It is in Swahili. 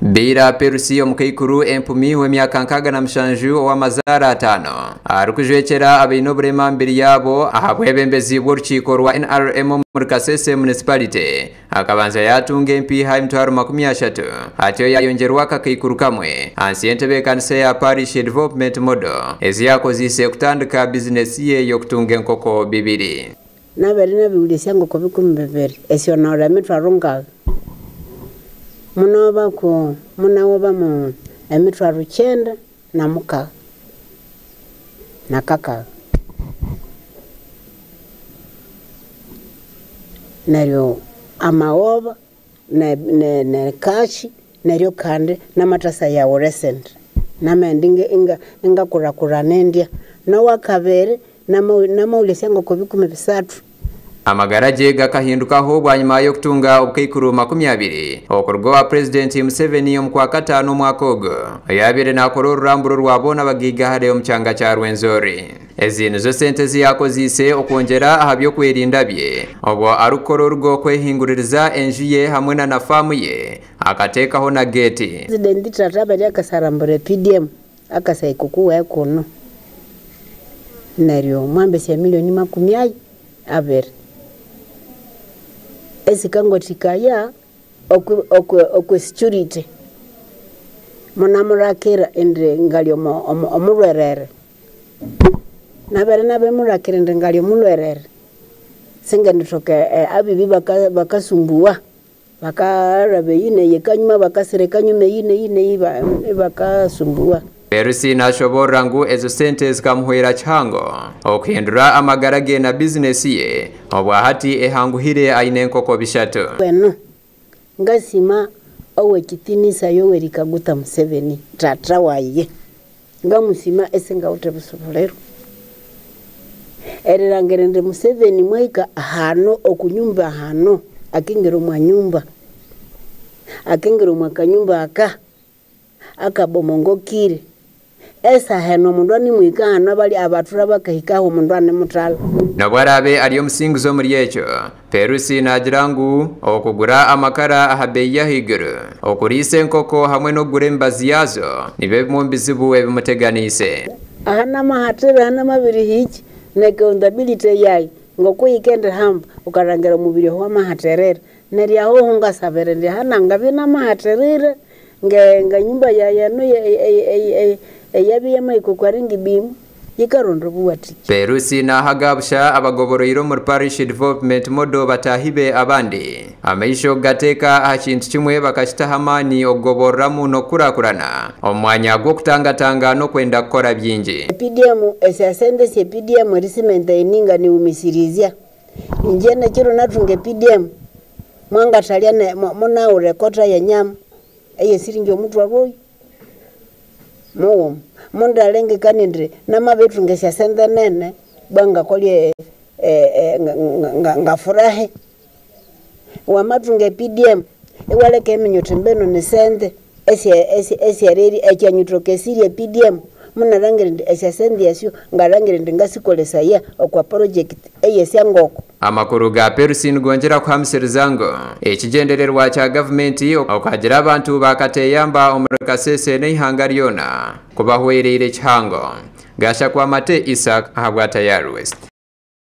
Bira Perusi omukaikuru empumi w'emyaka 67 ow'amazara 5 arikujwekera abainoburema mbere yabo ahabwebembezi bw'orukiiko rwa NRM muri Kasese municipality akabanza yatunga MP ha 30 atyo yayongerwa akakaikuru kamwe ansi y'entebe kanisa ya Parish Development Model eziyakozise kutandika business ye y'okutunga enkoko 2 naberina biwulisia ngoko 12 esionora mitwarunga munaoba mu emitwaro 9 na muka na kaka neryo amaoba ne kashi neryo kande na matasa ya recent na mendinge inga kurakura nendia no wakabere na maulisia ngoko 13 amagaraje gakahindukaho bwanyuma yo kutunga obukaikuru 20 okorwa wa President Museveni omukwa 5 mwaka ogo yabire nakora ururamburo rwabona bagiga hare omucyanga cya Rwenzori ezino zo sente ziyakozise okongera ahabyo kwerinda bye obwo arukoro rwo kwehinguririza enjiye hamwe na famu ye akatekaho na gate President Trataba yakasarambure PDM akasaikukuwa kuno neryo mwambese milioni 10 abere esikango tikaya okwe security munamurakira endre ngalyo omulwerere nabere nabe murakira endre ngalyo mulwerere singa nditoke abibi bakasumbua bakarabe yine yekanyuma bakasireka nyume yine bakasumbua Perusi na shoborangu ezo sente zikamuhwera chango okuhindura amagarage na business ye obwa hati ehanguhire aine enkoko 3 weno ngasima owe kitinisa Yoweri Kaguta Museveni tatra waye ngamusima esenga utebusobulero ererangerende Museveni mwaika hano okunyumba hano akingero mwa nyumba akingero mwa kanyumba akabomongokire esa heno mundwani mwikana bali abatura bakahikaho mundwane mutala nabwarabe aliyo musinguzo muri yecho Perusi nagirangu okugura amakara ahabeya higuru okurise enkoko hamwe no gurembazi yazo nibe mumbizibu ebimuteganise ahana mahatera hana mabiri hiki nekondability yayi ngokuyikende hamba ukarangera mubiri ho mahaterera neri aho hunga saberende hana ngabina mahaterera nga nyumba ya no yabiye maiko kwaringi bimu yikarondo buwati Perusi na hagabsha abagoboroiro muri Parish Development Model batahibe abandi ameisho gateka akintu kimwe bakashitahamani ogoboramu no kurakurana omwanya gwo kutangatanga no kwenda gukora byinji PDM esasende se PDM risimenta ininga ni umisirizia njene kiro natunge PDM mwanga taliane mona urekota ya nyama eye siringi omuntu waboyi munda lenge kanindre namabetu ngesha sende nene banga kolye ngafurahe wamatunge PDM ewaleke eminyote mbeno ni sende esi areri echanyutrokesirie PDM muna rangirinde esha sende yasyo ngarangirinde ngasikolesa ya okwa project eyesya ngoko amakuru ga Perusi ngongera kwamsirizango ekigendererwa kya government okagira abantu bakateyamba omuri Kasese n'ihanga lyona kubahwerere kihango gasha kwa Mate Isaac ahabwa Tayari West.